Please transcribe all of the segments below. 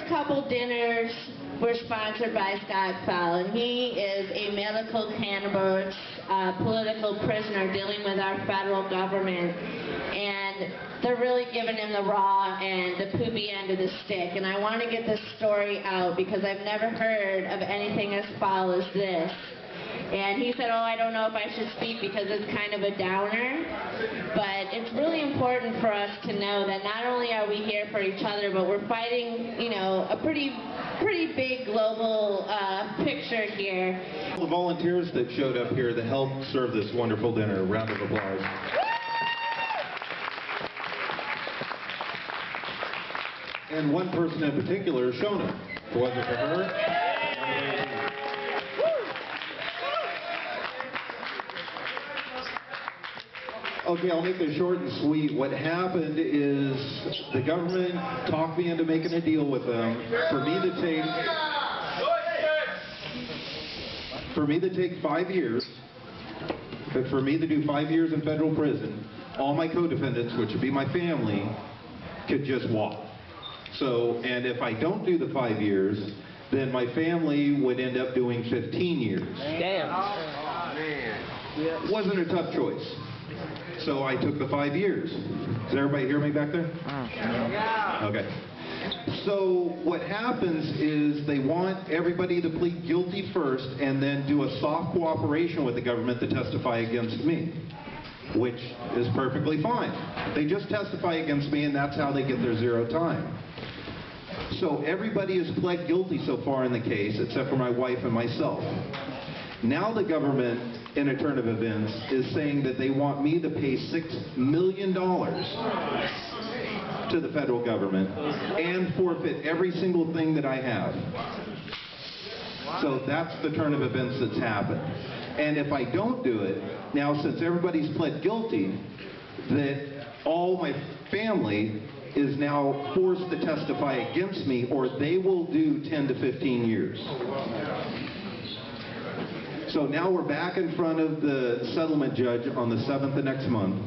first couple dinners were sponsored by Scott Feil, and he is a medical cannabis political prisoner dealing with our federal government, and they're really giving him the raw and the poopy end of the stick. And I want to get this story out because I've never heard of anything as foul as this. And he said, oh, I don't know if I should speak because it's kind of a downer. But it's really important for us to know that not only are we here for each other, but we're fighting, you know, a pretty big global picture here. The volunteers that showed up here to help serve this wonderful dinner. A round of applause. And one person in particular, Shona. If it wasn't for her. Okay, I'll make this short and sweet. What happened is the government talked me into making a deal with them for me to take 5 years, but for me to do 5 years in federal prison, all my co-defendants, which would be my family, could just walk. So, and if I don't do the 5 years, then my family would end up doing 15 years. Damn. Oh, man. Wasn't a tough choice. So I took the 5 years. Does everybody hear me back there? Yeah. Okay. So what happens is they want everybody to plead guilty first and then do a soft cooperation with the government to testify against me, which is perfectly fine. They just testify against me and that's how they get their 0 time. So everybody has pled guilty so far in the case except for my wife and myself. Now the government, in a turn of events, is saying that they want me to pay $6 million to the federal government and forfeit every single thing that I have. So that's the turn of events that's happened. And if I don't do it, now since everybody's pled guilty, that all my family is now forced to testify against me or they will do 10 to 15 years. So now we're back in front of the settlement judge on the 7th of next month,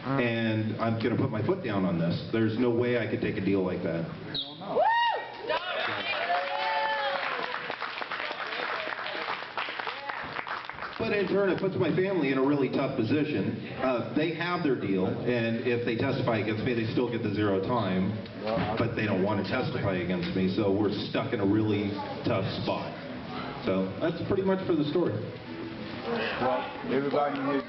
and I'm going to put my foot down on this. There's no way I could take a deal like that. But in turn, it puts my family in a really tough position. They have their deal, and if they testify against me, they still get the 0 time, but they don't want to testify against me, so we're stuck in a really tough spot. So that's pretty much for the story. Well, everybody here.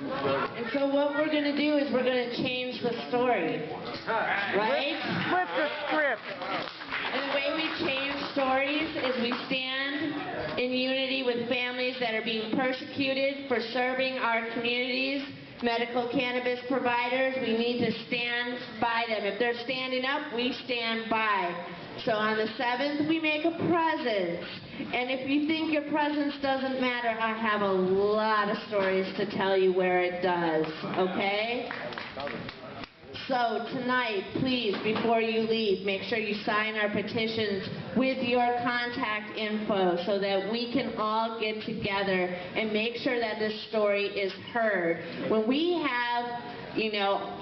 And so what we're going to do is we're going to change the story, right? Flip the script. And the way we change stories is we stand in unity with families that are being persecuted for serving our communities. Medical cannabis providers, we need to stand by them. If they're standing up, we stand by. So on the 7th, we make a presence. And if you think your presence doesn't matter, I have a lot of stories to tell you where it does, okay? So tonight, please, before you leave, make sure you sign our petitions with your contact info so that we can all get together and make sure that this story is heard. When we have, you know,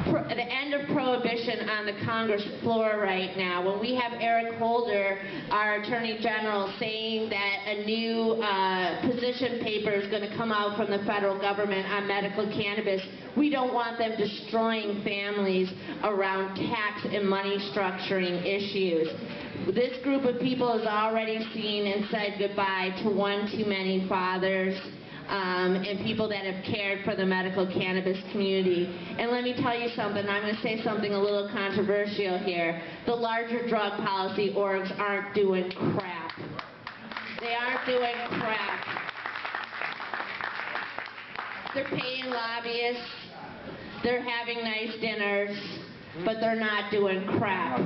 the end of prohibition on the Congress floor right now, when we have Eric Holder, our Attorney General, saying that a new position paper is going to come out from the federal government on medical cannabis, we don't want them destroying families around tax and money structuring issues. This group of people has already seen and said goodbye to one too many fathers. And people that have cared for the medical cannabis community. And let me tell you something, I'm going to say something a little controversial here. The larger drug policy orgs aren't doing crap. They aren't doing crap. They're paying lobbyists, they're having nice dinners, but they're not doing crap.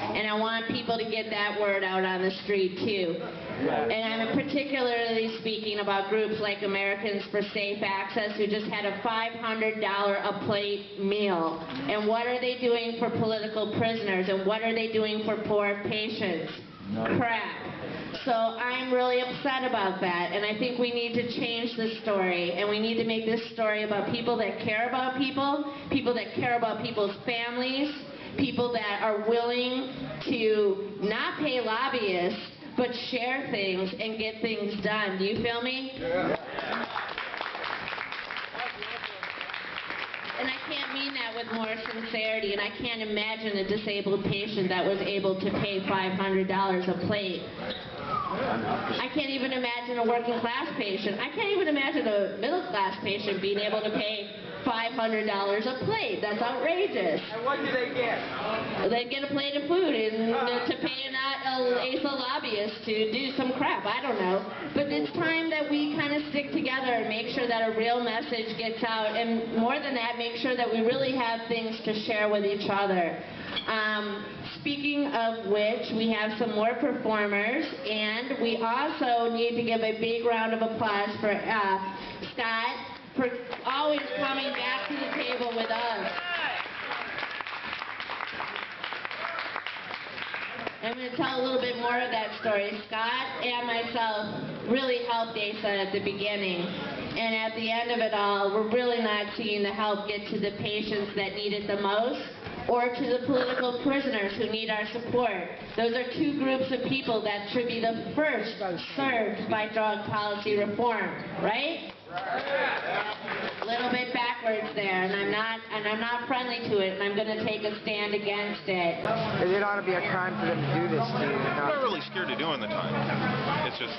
And I want people to get that word out on the street too. And I'm particularly speaking about groups like Americans for Safe Access, who just had a $500 a plate meal. And what are they doing for political prisoners? And what are they doing for poor patients? Crap. So I'm really upset about that, and I think we need to change the story, and we need to make this story about people that care about people that care about people's families, people that are willing to not pay lobbyists, but share things and get things done. Do you feel me? Yeah. And I can't mean that with more sincerity, and I can't imagine a disabled patient that was able to pay $500 a plate. I can't even imagine a working class patient. I can't even imagine a middle class patient being able to pay $500 a plate. That's outrageous. And what do they get? They get a plate of food and to pay an ASA lobbyist to do some crap. I don't know. But it's time that we kind of stick together and make sure that a real message gets out. And more than that, make sure that we really have things to share with each other. Speaking of which, we have some more performers, and we also need to give a big round of applause for Scott for always coming back to the table with us. I'm going to tell a little bit more of that story. Scott and myself really helped ASA at the beginning. And at the end of it all, we're really not seeing the help get to the patients that need it the most, or to the political prisoners who need our support. Those are two groups of people that should be the first served by drug policy reform, right? A little bit backwards there, and I'm not friendly to it, and I'm going to take a stand against it. It ought to be a crime for them to do this to you. I'm not really scared of doing the time. It's just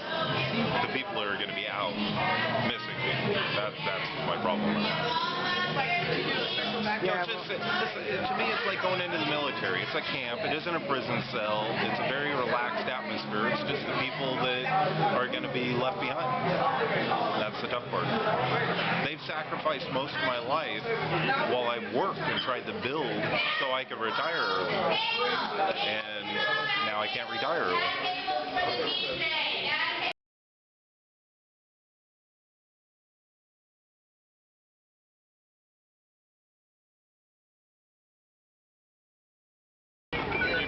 the people are going to be out missing me. That's my problem with that. Yeah, To me, it's like going into the military. It's a camp. It isn't a prison cell. It's a very relaxed atmosphere. It's just the people that are going to be left behind. That's the tough part. They've sacrificed most of my life while I've worked and tried to build so I could retire early. And now I can't retire early.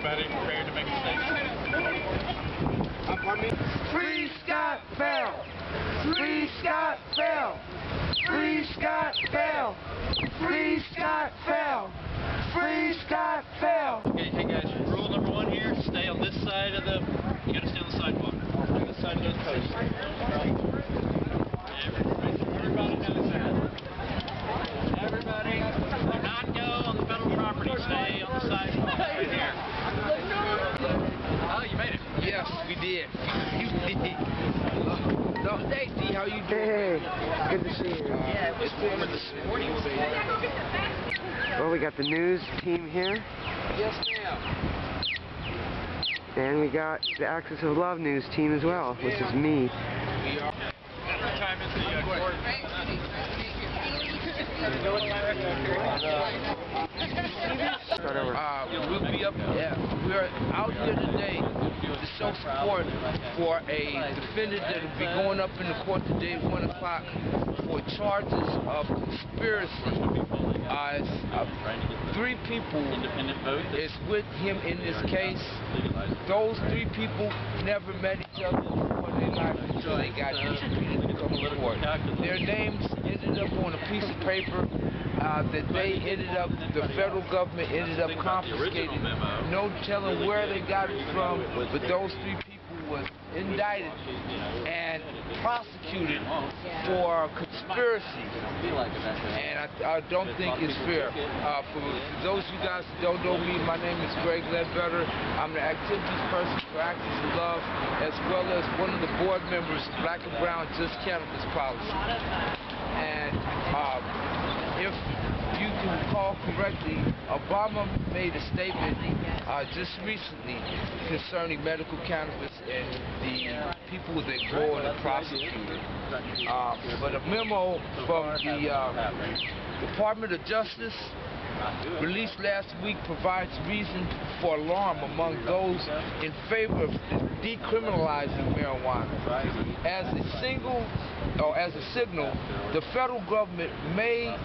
Prepared to make a statement. Free Scott Feil! Free Scott Feil! Free Scott Feil! Free Scott Feil! Free Scott Feil! Okay, hey guys, rule number one here, stay on this side of the, you gotta stay on the sidewalk. On this side of those posts. Everybody knows that. Everybody, do not go on the federal property, stay on the sidewalk right here. Oh, you made it. Yes, we did. You did. So, hey, D, how you doing? Hey, good to see you. Yeah, it was warmer this morning. Well, we got the news team here, Yes, ma'am. and we got the Axis of Love news team as well, which is me. We are. What time is the court? Start over. We'll be up. We're out here today to show support for a defendant that will be going up in the court today at 1 o'clock for charges of conspiracy. Three people is with him in this case. Those three people never met each other before their life until they got interviewed to come to court. Their names ended up on a piece of paper that they ended up, the federal government ended up confiscating. No telling where they got it from, but those three people was indicted and prosecuted for conspiracy. And I don't think it's fair. For those of you guys who don't know me, my name is Greg Ledbetter. I'm the activities person for Axis of Love, as well as one of the board members of Black and Brown Just Cannabis Policy. And if you can recall correctly, Obama made a statement just recently concerning medical cannabis and the people that go and are prosecuted. But a memo from the Department of Justice released last week provides reason for alarm among those in favor of decriminalizing marijuana. As a signal, the federal government may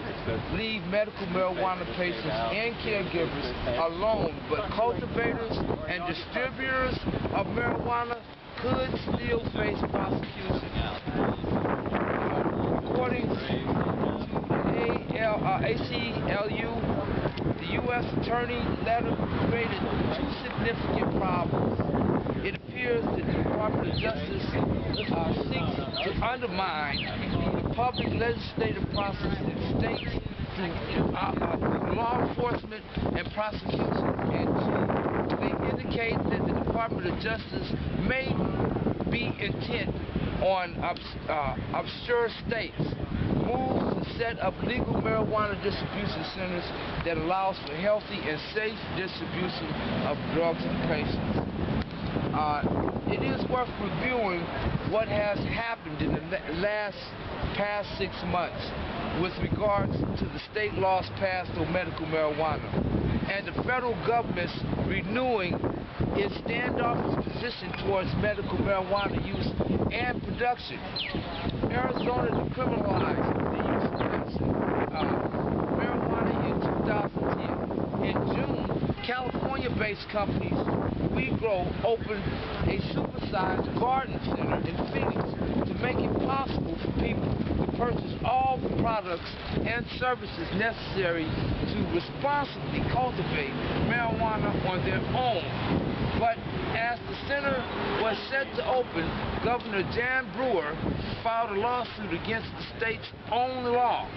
leave medical marijuana patients and caregivers alone, but cultivators and distributors of marijuana could still face prosecution. According to ACLU, the U.S. Attorney letter created two significant problems. It appears that the Department of Justice seeks to undermine the public legislative process in states through law enforcement and prosecution. And two, they indicate that the Department of Justice may be intent on obscure states. Moves to set up legal marijuana distribution centers that allows for healthy and safe distribution of drugs to patients. It is worth reviewing what has happened in the past 6 months with regards to the state laws passed on medical marijuana and the federal government's renewing its standoffish position towards medical marijuana use and production. Arizona decriminalized the use of marijuana in 2010. In June, California-based companies WeGrow opened a supersized garden center in Phoenix to make it possible for people to purchase all the products and services necessary to responsibly cultivate marijuana on their own. But as the center was set to open, Governor Jan Brewer filed a lawsuit against the state's own law,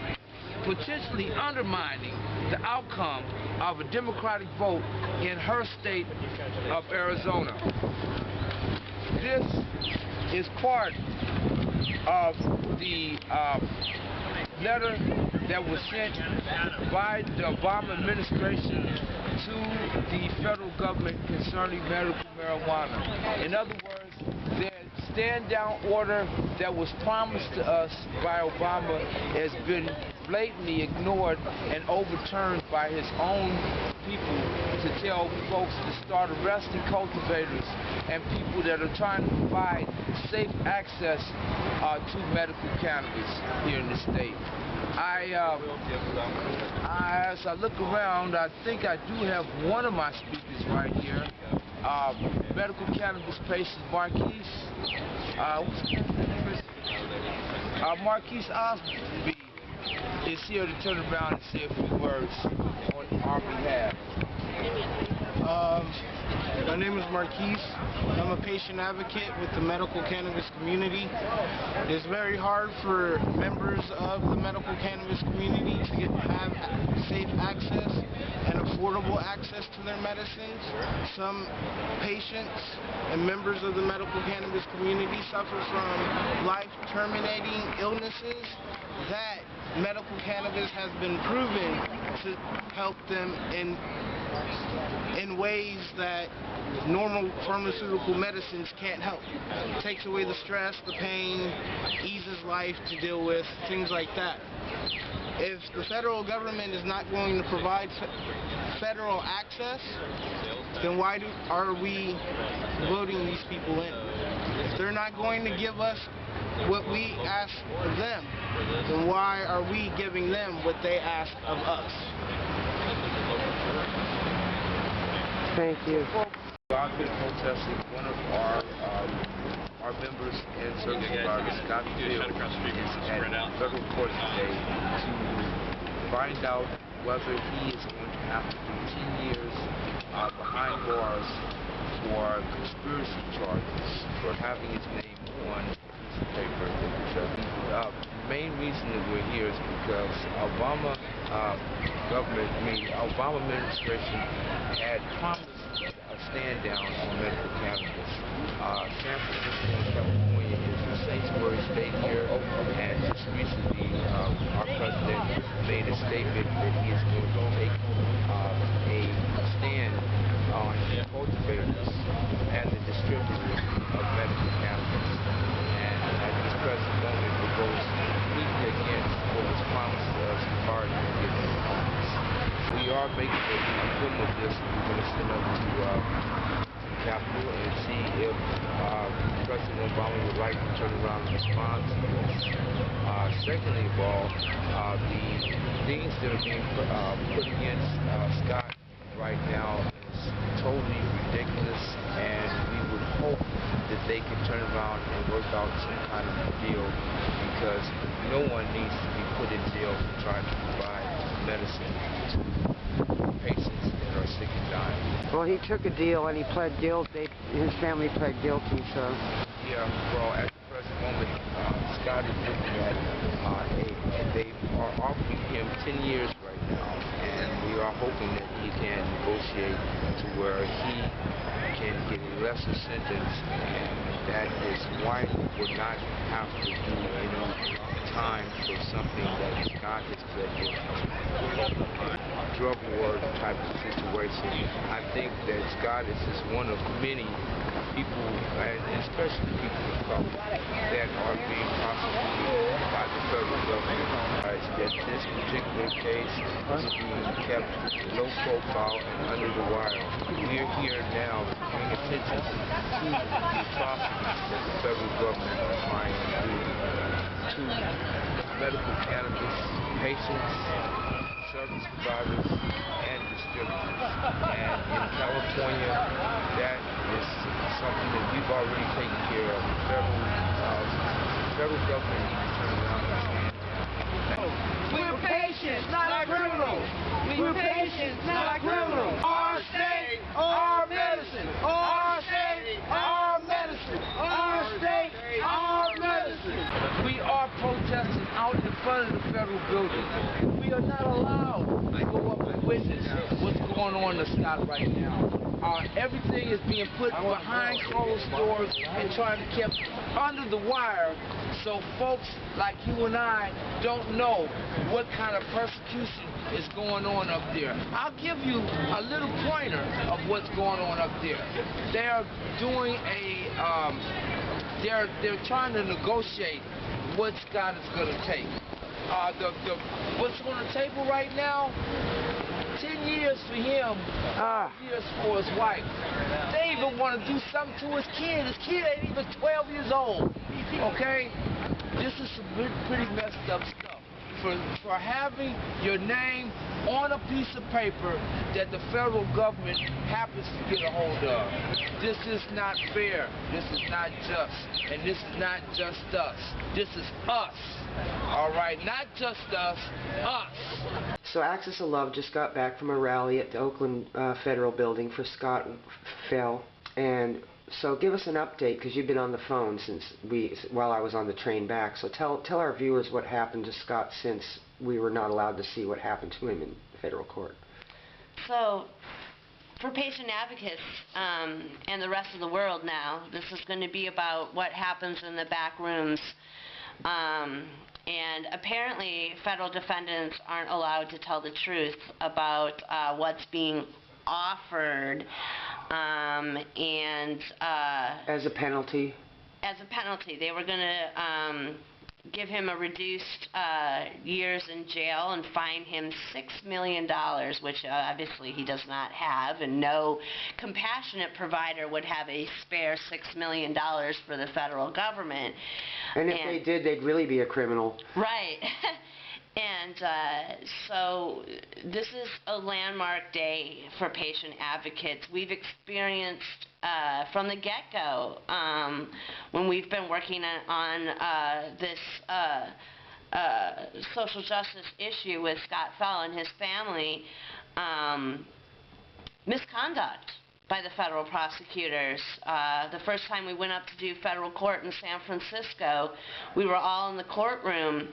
potentially undermining the outcome of a Democratic vote in her state of Arizona. This is part of the letter that was sent by the Obama administration to the federal government concerning medical marijuana. In other words, the stand-down order that was promised to us by Obama has been blatantly ignored and overturned by his own people to tell folks to start arresting cultivators and people that are trying to provide safe access to medical cannabis here in the state. As I look around, I think I do have one of my speakers right here. Medical cannabis patient Marquise. Marquise Osby is here to turn around and say a few words on our behalf. My name is Marquise. I'm a patient advocate with the medical cannabis community. It's very hard for members of the medical cannabis community to have safe access and affordable access to their medicines. Some patients and members of the medical cannabis community suffer from life-terminating illnesses that medical cannabis has been proven to help them in ways that normal pharmaceutical medicines can't help. It takes away the stress, the pain, eases life to deal with, things like that. If the federal government is not going to provide federal access, then why are we voting these people in? If they're not going to give us what we ask of them, then why are we giving them what they ask of us? Thank you. I've been protesting. One of our members and service providers, Scott Feil, is at federal court today to find out whether he is going to have to do 10 years behind bars for conspiracy charges for having his name on a piece of paper. The main reason that we're here is because Obama Obama administration had promised a stand down on medical cannabis. San Francisco and California is a sanctuary state here, and just recently our president made a statement that he is going to take a stand on cultivators and the distributors of medical cannabis. And at this present moment, it goes completely against what was promised to us prior to getting into office. We are making a film of this. We're going to send up to Capitol and see if President Obama would like to turn around and respond to this. Secondly of all, the things that are being put against Scott right now is totally ridiculous, and we would hope that they can turn around and work out some kind of a deal, because no one needs to be put in jail for trying to provide medicine to patients that are sick and dying. Well, he took a deal and he pled guilty. His family pled guilty, so. Yeah, well, at the present moment, Scott is looking at they are offering him 10 years right now, and we are hoping that he can negotiate to where he can get a lesser sentence, and that his wife would not have to do any time for something that Scott has pled guilty to. Drug war type of situation. I think that Scott is just one of many people, and especially people of color, that are being prosecuted by the federal government. That this particular case is being kept low profile and under the wire. We are here now to bring attention to the atrocities that the federal government is trying to do to medical cannabis patients, service providers, and distributors. And in California, that is something that we've already taken care of. The federal government needs to turn around and stand. We're patients, not criminals. We're patients, not criminals. Our state, our medicine. Our state, our medicine. Our state, our medicine. We are protesting out in front of the federal building. We are not allowed to go up and witness what's going on in Scott right now. Everything is being put behind closed doors and trying to keep under the wire, so folks like you and I don't know what kind of persecution is going on up there. I'll give you a little pointer of what's going on up there. They are doing they're trying to negotiate what Scott is going to take. What's on the table right now? 10 years for him, 5 years for his wife. They even want to do something to his kid. His kid ain't even 12 years old. Okay? This is some pretty messed up stuff. For having your name on a piece of paper that the federal government happens to get a hold of. This is not fair. This is not just. And this is not just us. This is us. All right? Not just us. Us. So Axis of Love just got back from a rally at the Oakland Federal Building for Scott Feil, and so give us an update, because you've been on the phone while I was on the train back. So tell our viewers what happened to Scott since we were not allowed to see what happened to him in federal court. So, for patient advocates and the rest of the world now, this is going to be about what happens in the back rooms. And apparently, federal defendants aren't allowed to tell the truth about what's being offered, as a penalty? As a penalty. They were going to give him a reduced years in jail and fine him $6 million, which obviously he does not have, and no compassionate provider would have a spare $6 million for the federal government. And if they did, they'd really be a criminal. Right. And so this is a landmark day for patient advocates. We've experienced from the get-go, when we've been working on this social justice issue with Scott Feil and his family, misconduct by the federal prosecutors. The first time we went up to do federal court in San Francisco, we were all in the courtroom,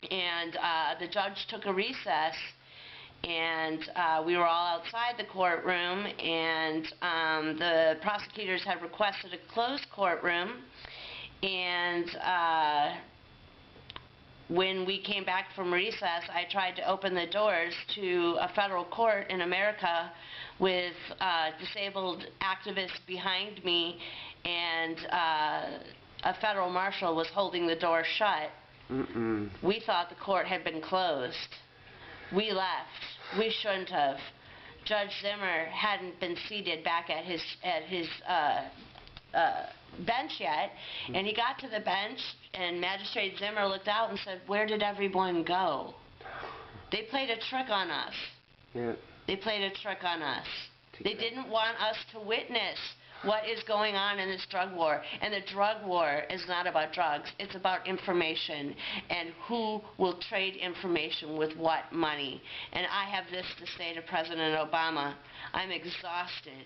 and the judge took a recess, and we were all outside the courtroom, and the prosecutors had requested a closed courtroom, and when we came back from recess, I tried to open the doors to a federal court in America with disabled activists behind me, and a federal marshal was holding the door shut. We thought the court had been closed. We left. We shouldn't have. Judge Zimmer hadn't been seated back at his bench yet, and he got to the bench, and Magistrate Zimmer looked out and said, "Where did everyone go?" They played a trick on us. Yeah. They played a trick on us. They didn't want us to witness what is going on in this drug war. And the drug war is not about drugs. It's about information and who will trade information with what money. And I have this to say to President Obama. I'm exhausted,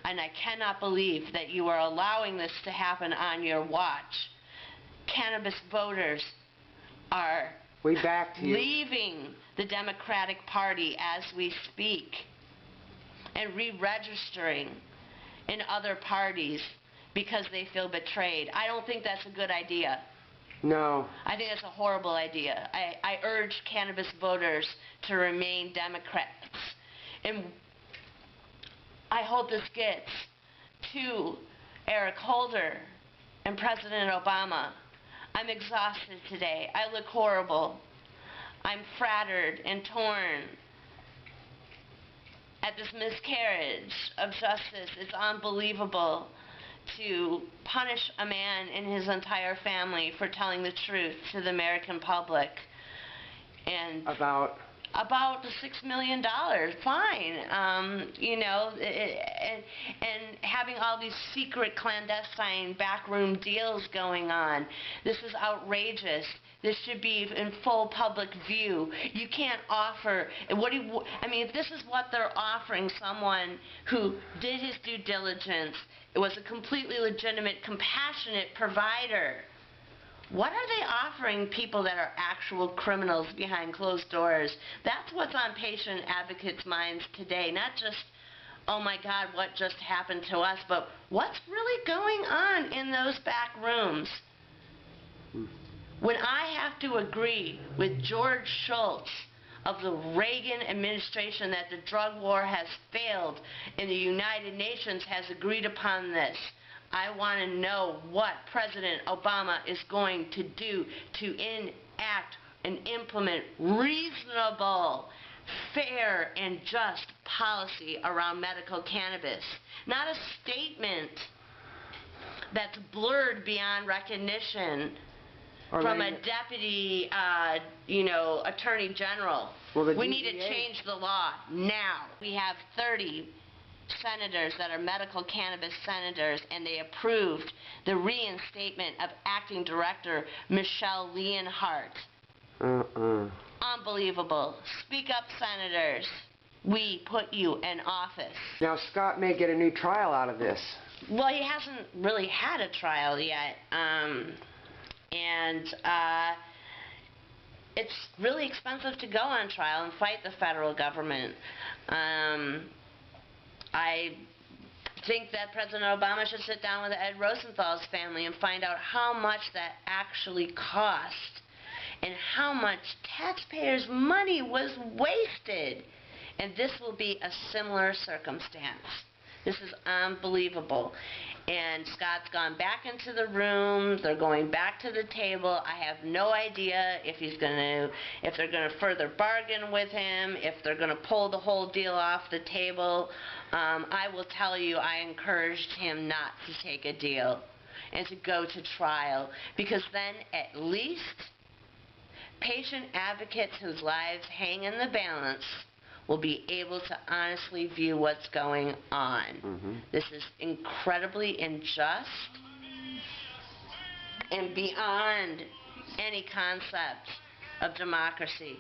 and I cannot believe that you are allowing this to happen on your watch. Cannabis voters are leaving the Democratic Party as we speak and re-registering in other parties because they feel betrayed. I don't think that's a good idea. No. I think that's a horrible idea. I urge cannabis voters to remain Democrats. And I hope this gets to Eric Holder and President Obama. I'm exhausted today. I look horrible. I'm frattered and torn at this miscarriage of justice. It's unbelievable to punish a man and his entire family for telling the truth to the American public. And about the $6 million, fine, you know, and having all these secret clandestine backroom deals going on. This is outrageous. This should be in full public view. You can't offer, I mean, if this is what they're offering someone who did his due diligence, it was a completely legitimate, compassionate provider, what are they offering people that are actual criminals behind closed doors? That's what's on patient advocates' minds today. Not just, oh my God, what just happened to us, but what's really going on in those back rooms? When I have to agree with George Shultz of the Reagan administration that the drug war has failed and the United Nations has agreed upon this, I want to know what President Obama is going to do to enact and implement reasonable, fair, and just policy around medical cannabis. Not a statement that's blurred beyond recognition from a deputy, attorney general. We need to change the law now. We have 30 senators that are medical cannabis senators, and they approved the reinstatement of acting director Michelle Leonhardt. Unbelievable. Speak up, senators. We put you in office. Now, Scott may get a new trial out of this. Well, he hasn't really had a trial yet. It's really expensive to go on trial and fight the federal government. I think that President Obama should sit down with Ed Rosenthal's family and find out how much that actually cost and how much taxpayers' money was wasted. And this will be a similar circumstance. This is unbelievable. And Scott's gone back into the room. They're going back to the table. I have no idea if they're going to further bargain with him, if they're going to pull the whole deal off the table. I will tell you, I encouraged him not to take a deal and to go to trial, because then at least patient advocates whose lives hang in the balance will be able to honestly view what's going on. This is incredibly unjust and beyond any concept of democracy.